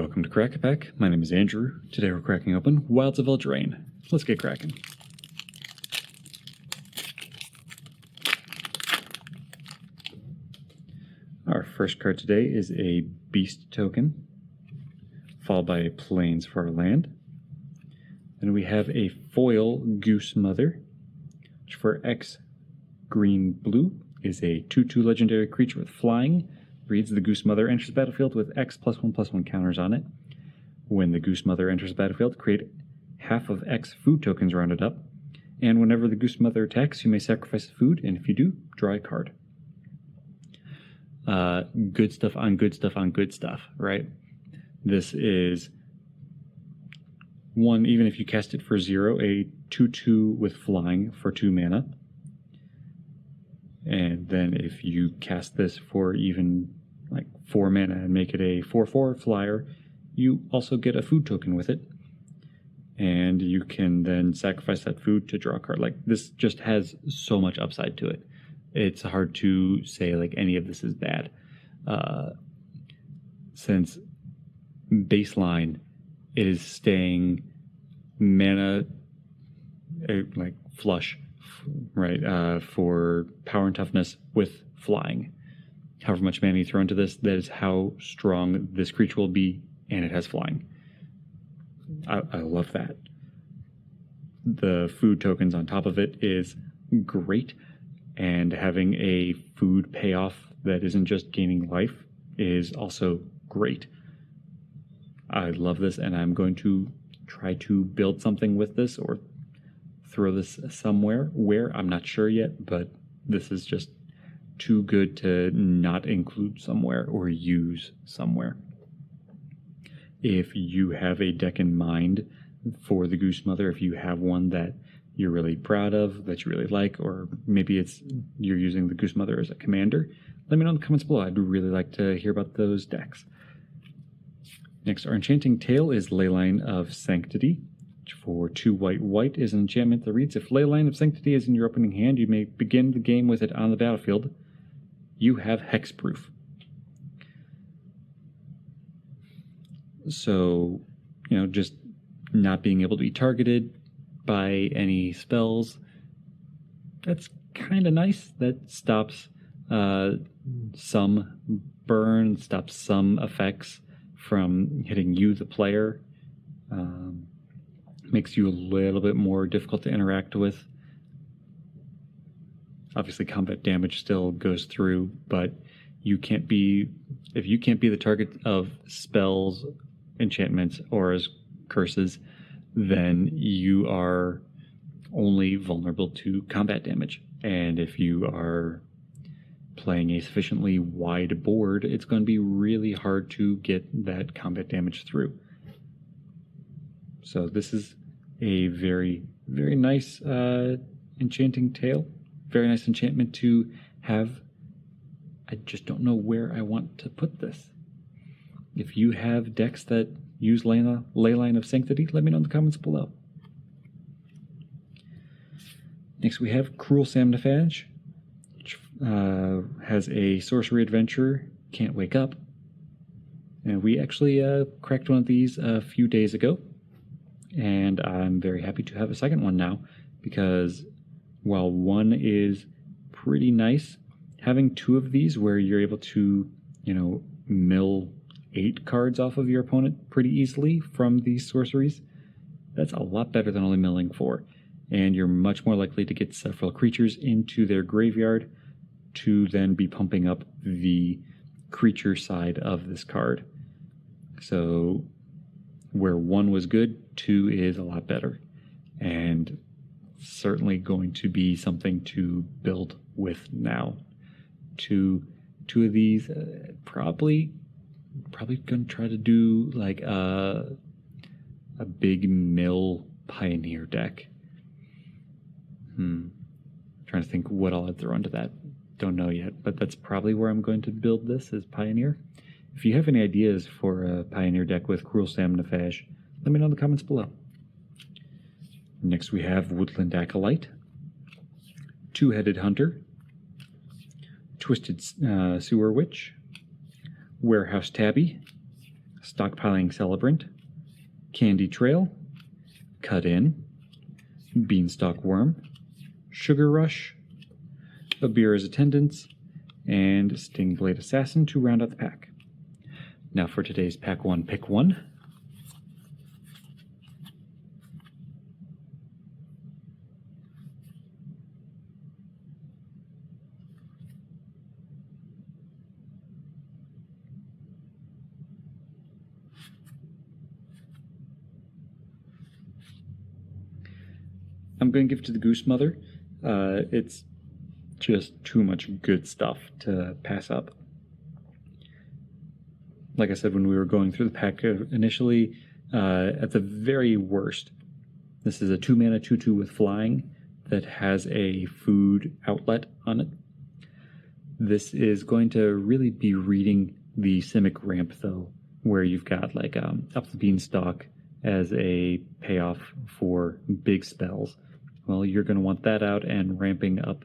Welcome to Crack a Pack. My name is Andrew. Today we're cracking open Wilds of Eldraine. Let's get cracking. Our first card today is a Beast token, followed by a Plains for our land. Then we have a foil Goose Mother, which for X green blue is a 2/2 legendary creature with flying. Reads the Goose Mother enters the battlefield with X +1/+1 counters on it. When the Goose Mother enters the battlefield, create half of X food tokens rounded up. And whenever the Goose Mother attacks, you may sacrifice a food, and if you do, draw a card. Good stuff on good stuff on good stuff, right? This is one, even if you cast it for 0, a 2/2 with flying for 2 mana. And then if you cast this for even like 4 mana and make it a 4/4 flyer, you also get a food token with it. And you can then sacrifice that food to draw a card. Like, this just has so much upside to it. It's hard to say like any of this is bad. Since baseline is staying mana like flush, right, for power and toughness with flying. However much mana you throw into this, that is how strong this creature will be, and it has flying. I love that. The food tokens on top of it is great, and having a food payoff that isn't just gaining life is also great. I love this, and I'm going to try to build something with this or throw this somewhere where I'm not sure yet, but this is just too good to not include somewhere or use somewhere. If you have a deck in mind for the Goose Mother, if you have one that you're really proud of, that you really like, or maybe it's you're using the Goose Mother as a commander, let me know in the comments below. I'd really like to hear about those decks. Next, our enchanting tail is Leyline of Sanctity. For 2 white is an enchantment that reads, if Leyline of Sanctity is in your opening hand, you may begin the game with it on the battlefield. You have hexproof. So, just not being able to be targeted by any spells, that's kind of nice. That stops some burn, stops some effects from hitting you, the player. Makes you a little bit more difficult to interact with. Obviously, combat damage still goes through, but if you can't be the target of spells, enchantments, or as curses, then you are only vulnerable to combat damage. And if you are playing a sufficiently wide board, it's going to be really hard to get that combat damage through. So this is a very, very nice enchanting tail. Very nice enchantment to have. I just don't know where I want to put this. If you have decks that use Leyline of Sanctity, let me know in the comments below. Next we have Cruel Samnifage, which has a sorcery adventure, Can't Wake Up. And we actually cracked one of these a few days ago. And I'm very happy to have a second one now, because while one is pretty nice, having 2 of these where you're able to, mill 8 cards off of your opponent pretty easily from these sorceries, that's a lot better than only milling 4. And you're much more likely to get several creatures into their graveyard to then be pumping up the creature side of this card. So where 1 was good, 2 is a lot better. And certainly going to be something to build with now. Two of these, probably going to try to do like a big mill pioneer deck. Trying to think what I'll throw into that. Don't know yet, but that's probably where I'm going to build this, is pioneer. If you have any ideas for a pioneer deck with Cruel Samnifage, let me know in the comments below. Next we have Woodland Acolyte, Two-Headed Hunter, Twisted Sewer Witch, Warehouse Tabby, Stockpiling Celebrant, Candy Trail, Cut In, Beanstalk Worm, Sugar Rush, Abira's Attendants, and Stingblade Assassin to round out the pack. Now for today's Pack 1 Pick 1. I'm going to give it to the Goose Mother. It's just too much good stuff to pass up. Like I said, when we were going through the pack initially, at the very worst, this is a 2-mana 2/2 with flying that has a food outlet on it. This is going to really be reading the Simic ramp, though, where you've got like Up the Beanstalk as a payoff for big spells. Well, you're going to want that out and ramping up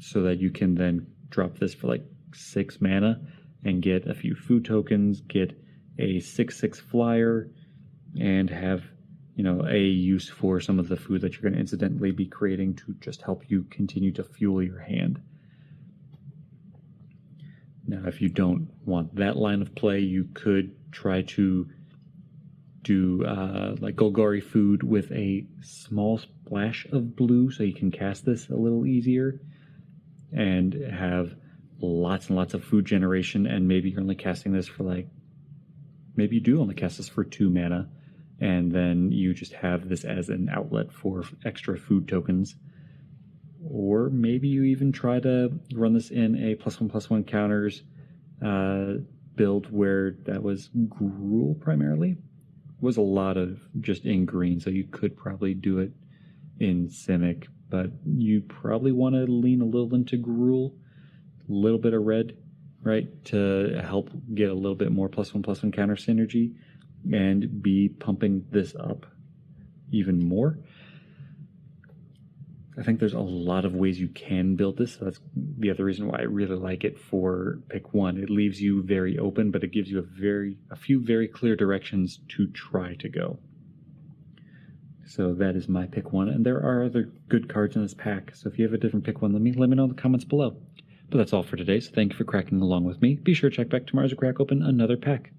so that you can then drop this for like 6 mana and get a few food tokens, get a 6/6 flyer, and have, a use for some of the food that you're going to incidentally be creating to just help you continue to fuel your hand. Now, if you don't want that line of play, you could try to do like Golgari food with a small splash of blue so you can cast this a little easier and have lots and lots of food generation, and maybe you're only casting this for maybe you do only cast this for 2 mana, and then you just have this as an outlet for extra food tokens. Or maybe you even try to run this in a +1/+1 counters build where that was Gruul primarily. Was a lot of just in green, so you could probably do it in Simic, but you probably want to lean a little into Gruul, a little bit of red, right, to help get a little bit more +1/+1 counter synergy and be pumping this up even more. I think there's a lot of ways you can build this. So that's the other reason why I really like it for pick 1. It leaves you very open, but it gives you a few very clear directions to try to go. So that is my pick 1, and there are other good cards in this pack. So if you have a different pick 1 than me, let me know in the comments below. But that's all for today, so thank you for cracking along with me. Be sure to check back tomorrow as we crack open another pack.